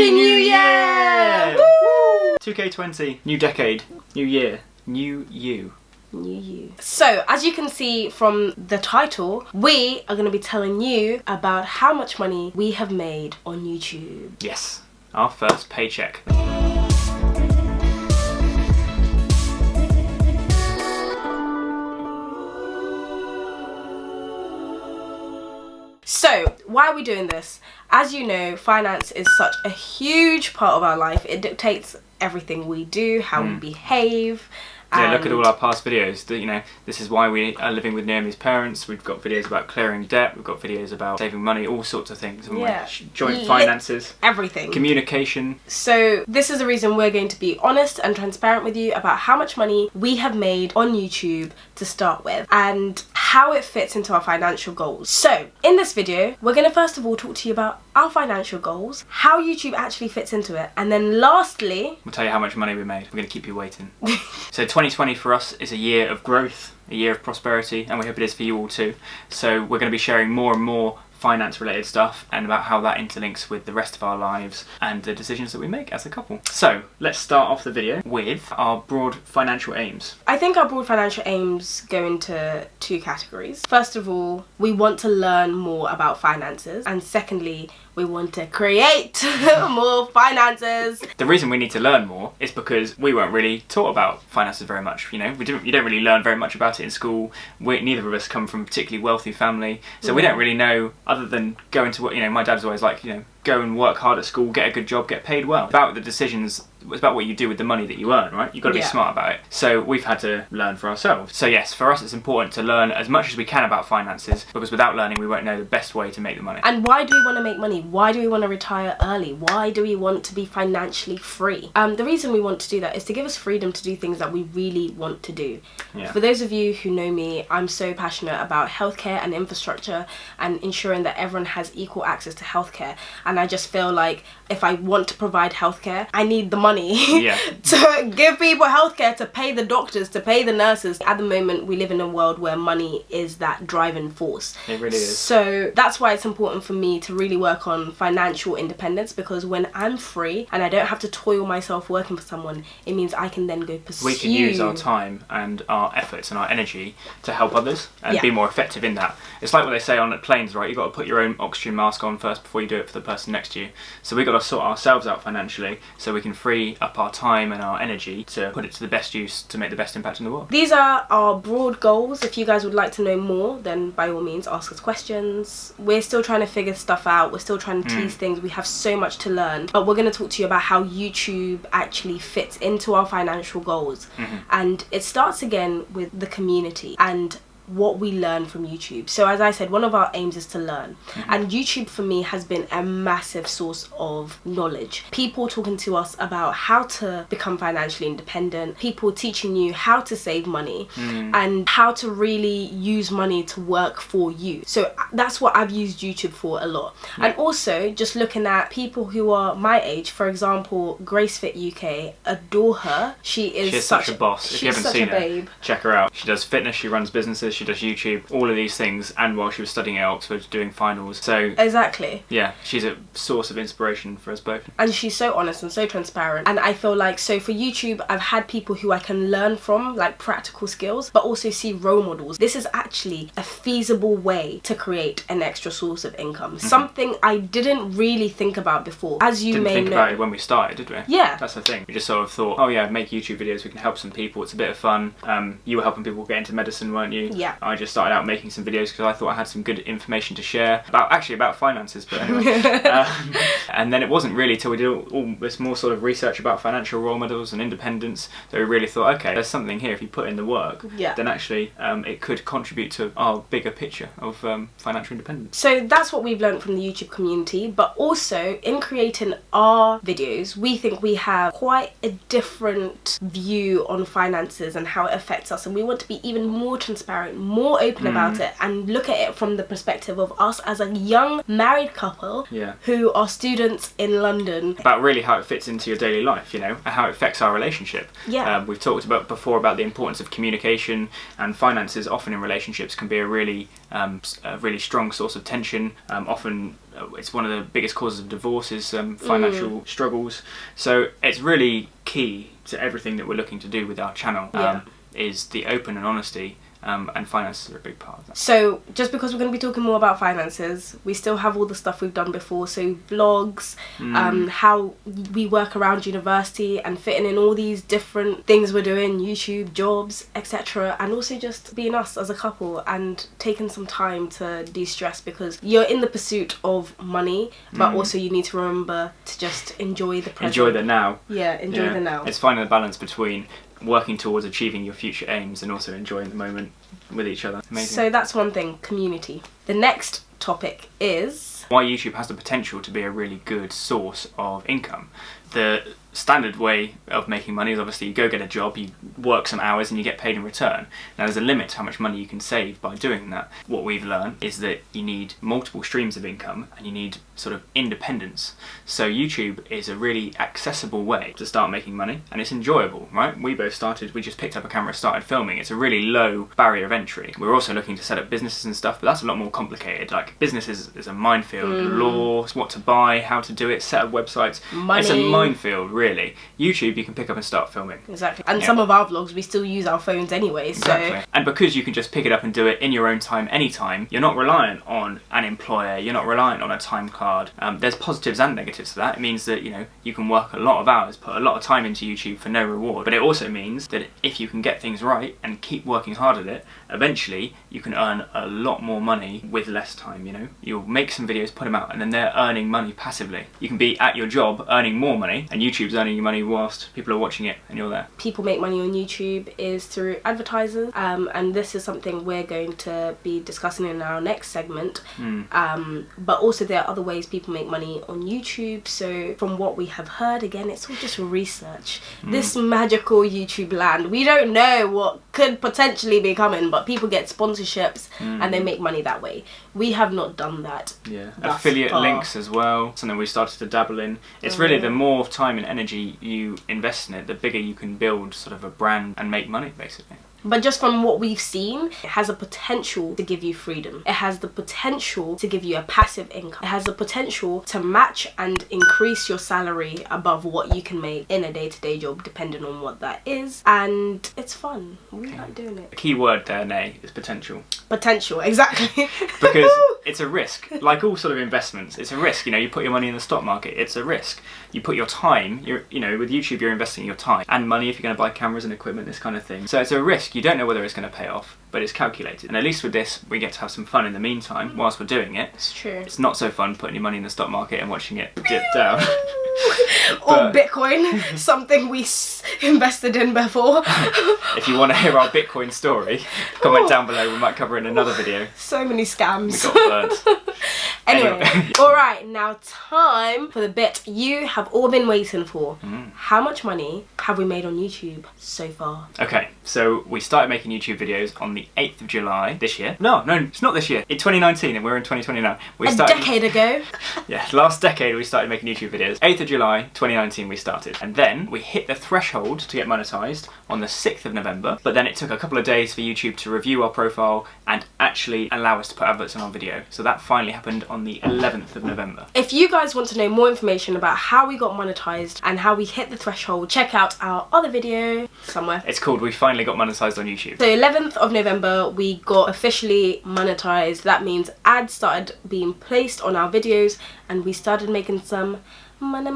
Happy New Year! Woo! 2K20, new decade, new year, new you. New you. So, as you can see from the title, we are going to be telling you about how much money we have made on YouTube. Yes, our first paycheck. So, why are we doing this? As you know, finance is such a huge part of our life. It dictates everything we do, how we behave. Yeah, look at all our past videos. You know, this is why we are living with Naomi's parents. We've got videos about clearing debt. We've got videos about saving money, all sorts of things. And joint finances. Everything. Communication. So this is the reason we're going to be honest and transparent with you about how much money we have made on YouTube to start with and how it fits into our financial goals. So in this video, we're going to first of all talk to you about our financial goals, how YouTube actually fits into it, and then lastly, we'll tell you how much money we made. We're going to keep you waiting. So 2020 for us is a year of growth, a year of prosperity, and we hope it is for you all too. So we're going to be sharing more and more finance related stuff and about how that interlinks with the rest of our lives and the decisions that we make as a couple. So let's start off the video with our broad financial aims. I think our broad financial aims go into two categories. First of all, we want to learn more about finances, and secondly, we want to create more finances. The reason we need to learn more is because we weren't really taught about finances very much. You know, you don't really learn very much about it in school. Neither of us come from a particularly wealthy family, so we don't really know, other than going to work. You know, my dad's always like, you know, go and work hard at school, get a good job, get paid well. About the decisions, it's about what you do with the money that you earn, right? You've got to be smart about it. So we've had to learn for ourselves. So yes, for us it's important to learn as much as we can about finances, because without learning we won't know the best way to make the money. And why do we want to make money? Why do we want to retire early? Why do we want to be financially free? The reason we want to do that is to give us freedom to do things that we really want to do. Yeah. For those of you who know me, I'm so passionate about healthcare and infrastructure and ensuring that everyone has equal access to healthcare. And I just feel like if I want to provide healthcare, I need the money to give people healthcare, to pay the doctors, to pay the nurses. At the moment, we live in a world where money is that driving force. It really is. So that's why it's important for me to really work on financial independence, because when I'm free and I don't have to toil myself working for someone, it means I can then go pursue. We can use our time and our efforts and our energy to help others and be more effective in that. It's like what they say on planes, right? You've got to put your own oxygen mask on first before you do it for the person next to you. So we've got to sort ourselves out financially so we can free up our time and our energy to put it to the best use to make the best impact in the world. These are our broad goals. If you guys would like to know more, then by all means ask us questions. We're still trying to figure stuff out. We're still trying to tease things. We have so much to learn. But we're going to talk to you about how YouTube actually fits into our financial goals. And it starts again with the community and what we learn from YouTube. So as I said, one of our aims is to learn, and YouTube for me has been a massive source of knowledge. People talking to us about how to become financially independent, people teaching you how to save money and how to really use money to work for you. So that's what I've used YouTube for a lot. And also just looking at people who are my age, for example, GraceFit UK, adore her. She's such a boss. If you haven't seen her, check her out. She does fitness, she runs businesses, she does YouTube, all of these things, and while she was studying at Oxford doing finals. So exactly, yeah, she's a source of inspiration for us both. And she's so honest and so transparent. And I feel like, so for YouTube, I've had people who I can learn from, like practical skills, but also see role models. This is actually a feasible way to create an extra source of income. Something I didn't really think about before. As you may know, didn't think about it when we started, did we? Yeah, that's the thing. We just sort of thought, oh yeah, make YouTube videos, we can help some people, it's a bit of fun. You were helping people get into medicine, weren't you? Yeah. I just started out making some videos because I thought I had some good information to share about finances, but anyway. And then it wasn't really till we did all this more sort of research about financial role models and independence that we really thought, okay, there's something here. If you put in the work, then actually it could contribute to our bigger picture of financial independence. So that's what we've learned from the YouTube community, but also in creating our videos, we think we have quite a different view on finances and how it affects us, and we want to be even more transparent transparent, more open about it, and look at it from the perspective of us as a young married couple who are students in London. About really how it fits into your daily life, you know, and how it affects our relationship. Yeah. We've talked about before about the importance of communication, and finances often in relationships can be a really strong source of tension. Often it's one of the biggest causes of divorce is financial struggles. So it's really key to everything that we're looking to do with our channel is the open and honesty. And finances are a big part of that. So just because we're going to be talking more about finances, we still have all the stuff we've done before, so vlogs, how we work around university and fitting in all these different things we're doing, YouTube, jobs, etc. And also just being us as a couple and taking some time to de-stress, because you're in the pursuit of money, but also you need to remember to just enjoy the present. Enjoy the now. Yeah, enjoy the now. It's finding the balance between working towards achieving your future aims and also enjoying the moment with each other. Amazing. So that's one thing, community. The next topic is why YouTube has the potential to be a really good source of income. The standard way of making money is obviously you go get a job, you work some hours and you get paid in return. Now there's a limit to how much money you can save by doing that. What we've learned is that you need multiple streams of income and you need sort of independence. So YouTube is a really accessible way to start making money, and it's enjoyable, right? We just picked up a camera, started filming. It's a really low barrier of entry. We're also looking to set up businesses and stuff, but that's a lot more complicated. Like business is a minefield. Laws, what to buy, how to do it, set up websites. Money. It's a minefield, really. YouTube, you can pick up and start filming. Exactly. And some of our vlogs, we still use our phones anyway. So. Exactly. And because you can just pick it up and do it in your own time, anytime, you're not reliant on an employer, you're not reliant on a time card. There's positives and negatives to that. It means that, you know, you can work a lot of hours, put a lot of time into YouTube for no reward. But it also means that if you can get things right and keep working hard at it, eventually you can earn a lot more money with less time, you know. You'll make some videos, put them out, and then they're earning money passively. You can be at your job earning more money, and YouTube's earning you money whilst people are watching it and you're there. People make money on YouTube is through advertisers, and this is something we're going to be discussing in our next segment. But also there are other ways people make money on YouTube. So from what we have heard, again, it's all just research. This magical YouTube land, we don't know what could potentially be coming, but people get sponsorships and they make money that way. We have not done that. Yeah, affiliate links as well, something we started to dabble in. It's really the more time and energy you invest in it, the bigger you can build sort of a brand and make money, basically. But just from what we've seen, it has a potential to give you freedom. It has the potential to give you a passive income. It has the potential to match and increase your salary above what you can make in a day-to-day job, depending on what that is. And it's fun. We like doing it. The key word there, Nay, is potential. Potential, exactly. Because it's a risk. Like all sort of investments, it's a risk. You know, you put your money in the stock market, it's a risk. You put your time, you know, with YouTube, you're investing your time and money if you're going to buy cameras and equipment, this kind of thing. So it's a risk. You don't know whether it's going to pay off, but it's calculated. And at least with this, we get to have some fun in the meantime whilst we're doing it. It's true. It's not so fun putting your money in the stock market and watching it dip down. Or Bitcoin, something we invested in before. If you want to hear our Bitcoin story, comment down below. We might cover it in another video. So many scams. We got burnt. Anyway, alright, now time for the bit you have all been waiting for. How much money have we made on YouTube so far? Okay, so we started making YouTube videos on the 8th of July this year. No, it's not this year. In 2019, and we're in 2020 now. A decade ago. Yeah, last decade we started making YouTube videos. 8th of July 2019 we started. And then we hit the threshold to get monetized on the 6th of November. But then it took a couple of days for YouTube to review our profile and actually allow us to put adverts on our video. So that finally happened on the 11th of November. If you guys want to know more information about how we got monetized and how we hit the threshold, check out our other video somewhere. It's called We Finally Got Monetized on YouTube. So 11th of November we got officially monetized. That means ads started being placed on our videos and we started making some money.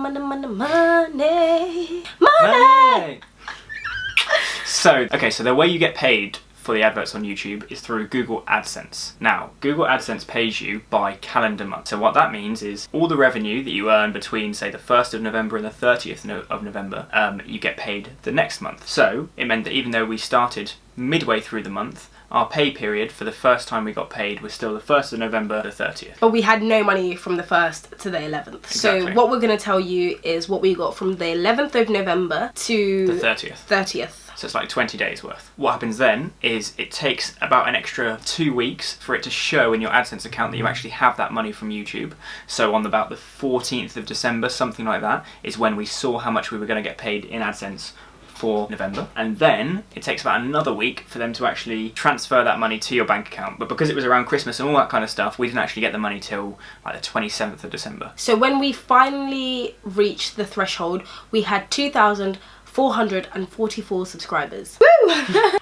So the way you get paid for the adverts on YouTube is through Google Adsense. Now, Google Adsense pays you by calendar month. So what that means is all the revenue that you earn between, say, the 1st of November and the 30th of November, you get paid the next month. So it meant that even though we started midway through the month, our pay period for the first time we got paid was still the 1st of November, the 30th. But we had no money from the 1st to the 11th. Exactly. So what we're going to tell you is what we got from the 11th of November to The 30th. 30th. So it's like 20 days worth. What happens then is it takes about an extra 2 weeks for it to show in your AdSense account that you actually have that money from YouTube. So on about the 14th of December, something like that, is when we saw how much we were going to get paid in AdSense for November. And then it takes about another week for them to actually transfer that money to your bank account. But because it was around Christmas and all that kind of stuff, we didn't actually get the money till like the 27th of December. So when we finally reached the threshold, we had 2,444 subscribers. Woo!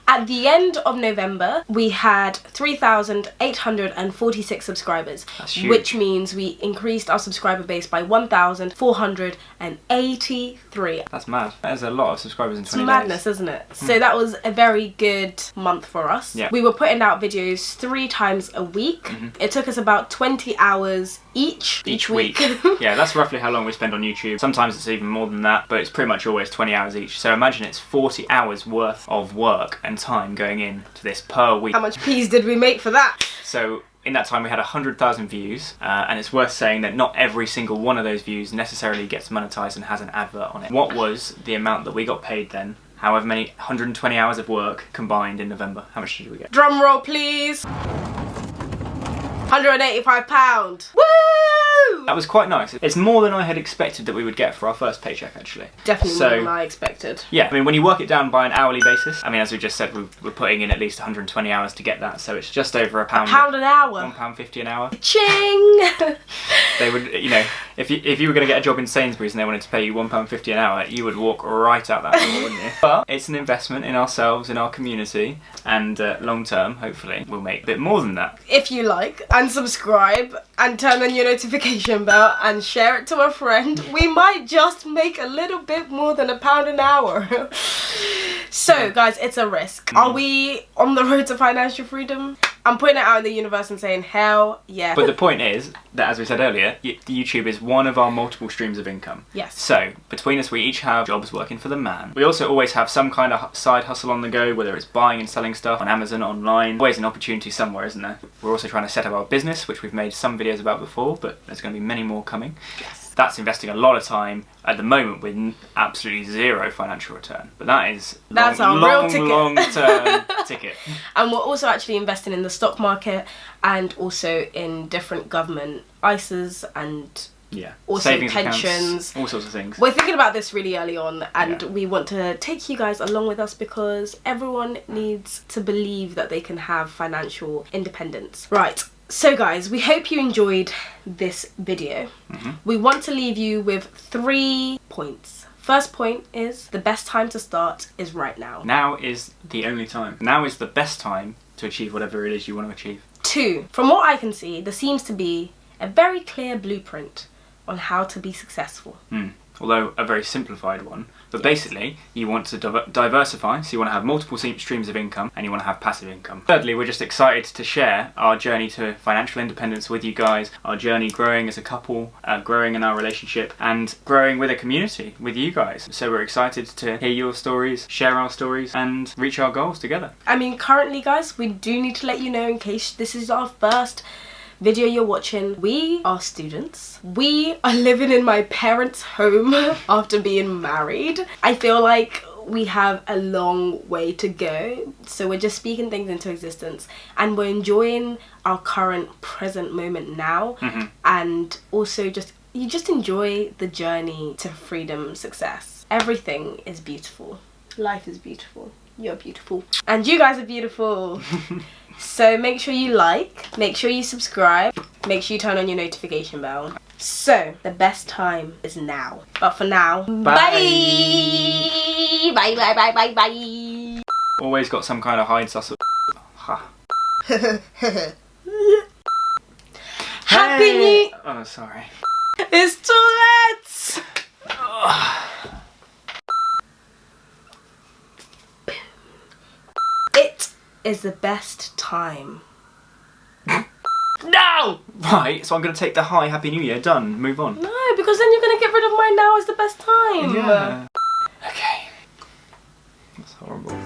At the end of November, we had 3,846 subscribers. That's huge. Which means we increased our subscriber base by 1,483. That's mad. That is a lot of subscribers in 20 It's days. madness, isn't it? So that was a very good month for us. Yeah. We were putting out videos 3 times a week. It took us about 20 hours each week. Yeah, that's roughly how long we spend on YouTube. Sometimes it's even more than that, but it's pretty much always 20 hours each. So imagine it's 40 hours worth of work and time going in to this per week. How much peas did we make for that? So in that time we had 100,000 views, and it's worth saying that not every single one of those views necessarily gets monetized and has an advert on it. What was the amount that we got paid then? However many 120 hours of work combined in November. How much did we get? Drum roll, please. £185. Woo! That was quite nice. It's more than I had expected that we would get for our first paycheck, actually. Definitely more than I expected. Yeah, I mean, when you work it down by an hourly basis, I mean, as we just said, we're putting in at least 120 hours to get that, so it's just over £1. £1 an hour. £1.50 an hour. Ching! They would, you know, if you were going to get a job in Sainsbury's and they wanted to pay you £1.50 an hour, you would walk right out that door, wouldn't you? But it's an investment in ourselves, in our community, and long term, hopefully, we'll make a bit more than that. If you like, and subscribe, and turn on your notification bell, and share it to a friend, we might just make a little bit more than £1 an hour. So, guys, it's a risk. Are we on the road to financial freedom? I'm putting it out in the universe and saying, hell yeah. But the point is that, as we said earlier, YouTube is one of our multiple streams of income. Yes. So, between us, we each have jobs working for the man. We also always have some kind of side hustle on the go, whether it's buying and selling stuff on Amazon, online. Always an opportunity somewhere, isn't there? We're also trying to set up our business, which we've made some videos about before, but there's going to be many more coming. Yes. That's investing a lot of time at the moment with absolutely zero financial return. But that's our real ticket. long-term ticket. And we're also actually investing in the stock market and also in different government ISAs and also savings pensions, accounts, all sorts of things. We're thinking about this really early on, and we want to take you guys along with us because everyone needs to believe that they can have financial independence. Right. So guys, we hope you enjoyed this video. We want to leave you with 3 points. First point is the best time to start is right now. Now is the only time. Now is the best time to achieve whatever it is you want to achieve. 2, from what I can see, there seems to be a very clear blueprint on how to be successful. Although a very simplified one. But basically, you want to diversify, so you want to have multiple streams of income, and you want to have passive income. Thirdly, we're just excited to share our journey to financial independence with you guys, our journey growing as a couple, growing in our relationship, and growing with a community with you guys. So we're excited to hear your stories, share our stories, and reach our goals together. I mean, currently, guys, we do need to let you know, in case this is our first video you're watching, we are students. We are living in my parents' home after being married. I feel like we have a long way to go, so we're just speaking things into existence, and we're enjoying our current present moment now, and also you just enjoy the journey to freedom, success. Everything is beautiful. Life is beautiful. You're beautiful. And you guys are beautiful. So make sure you like, make sure you subscribe, make sure you turn on your notification bell. So, the best time is now. But for now, bye! Bye, bye, bye, bye, bye! Always got some kind of hide hustle. Happy New... Oh, sorry. It's too late! It is the best time. No! Right, so I'm going to take the hi, Happy New Year, done, move on. No, because then you're going to get rid of my now is the best time. Yeah. Okay. That's horrible.